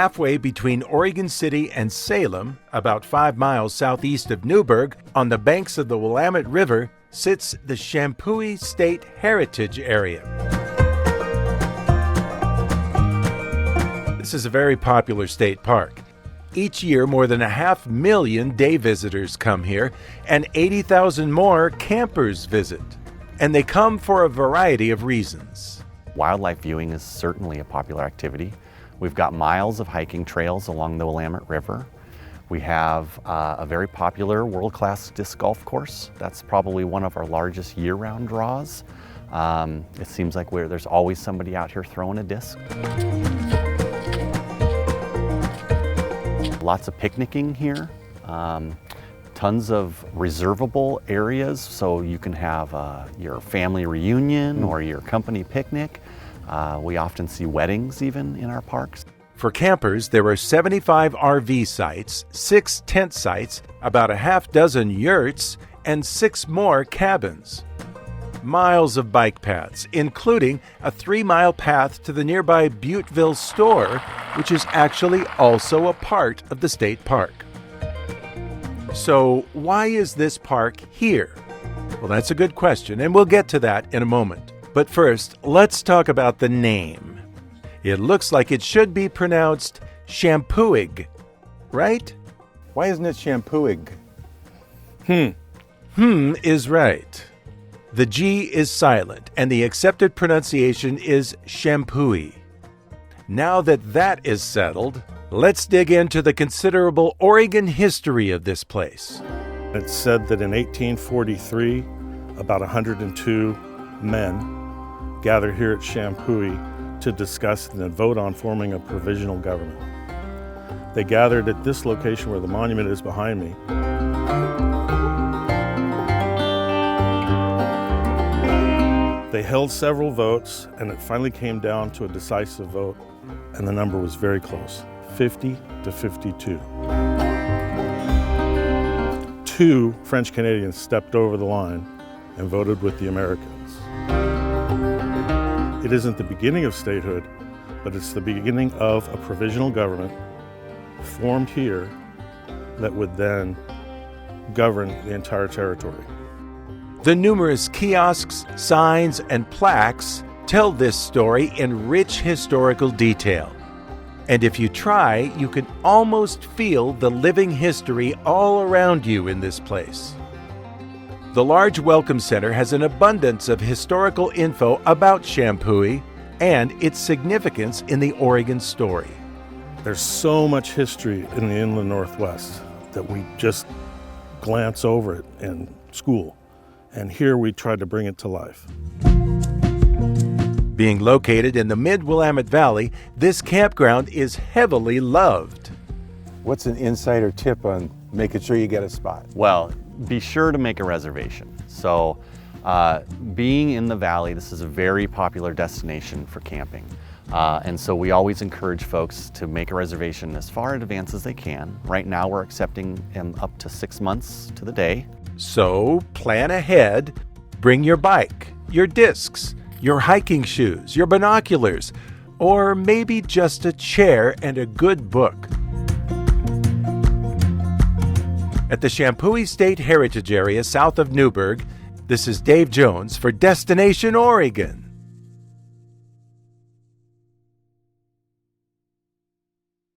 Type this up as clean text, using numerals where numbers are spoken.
Halfway between Oregon City and Salem, about 5 miles southeast of Newburgh, on the banks of the Willamette River, sits the Champoeg State Heritage Area. This is a very popular state park. Each year, more than 500,000 day visitors come here, and 80,000 more campers visit. And they come for a variety of reasons. Wildlife viewing is certainly a popular activity. We've got miles of hiking trails along the Willamette River. We have a very popular world-class disc golf course. That's probably one of our largest year-round draws. It seems like there's always somebody out here throwing a disc. Lots of picnicking here. Tons of reservable areas, so you can have your family reunion or your company picnic. We often see weddings even in our parks. For campers, there are 75 RV sites, 6 tent sites, about a half dozen yurts, and 6 more cabins. Miles of bike paths, including a 3-mile path to the nearby Butteville store, which is actually also a part of the state park. So why is this park here? Well, that's a good question, and we'll get to that in a moment. But first, let's talk about the name. It looks like it should be pronounced Champoeg, right? Why isn't it Champoeg? Is right. The G is silent, and the accepted pronunciation is Champoeg. Now that is settled, let's dig into the considerable Oregon history of this place. It's said that in 1843, about 102 men gathered here at Champoeg to discuss and then vote on forming a provisional government. They gathered at this location where the monument is behind me. They held several votes, and it finally came down to a decisive vote, and the number was very close, 50 to 52. 2 French Canadians stepped over the line and voted with the Americans. It isn't the beginning of statehood, but it's the beginning of a provisional government formed here that would then govern the entire territory. The numerous kiosks, signs, and plaques tell this story in rich historical detail. And if you try, you can almost feel the living history all around you in this place. The large Welcome Center has an abundance of historical info about Champoeg and its significance in the Oregon story. There's so much history in the inland Northwest that we just glance over it in school. And here we tried to bring it to life. Being located in the mid-Willamette Valley, this campground is heavily loved. What's an insider tip on making sure you get a spot? Well, be sure to make a reservation. So being in the valley, this is a very popular destination for camping. And so we always encourage folks to make a reservation as far in advance as they can. Right now we're accepting up to 6 months to the day. So plan ahead, bring your bike, your discs, your hiking shoes, your binoculars, or maybe just a chair and a good book. At the Champoeg State Heritage Area south of Newburgh, this is Dave Jones for Destination Oregon.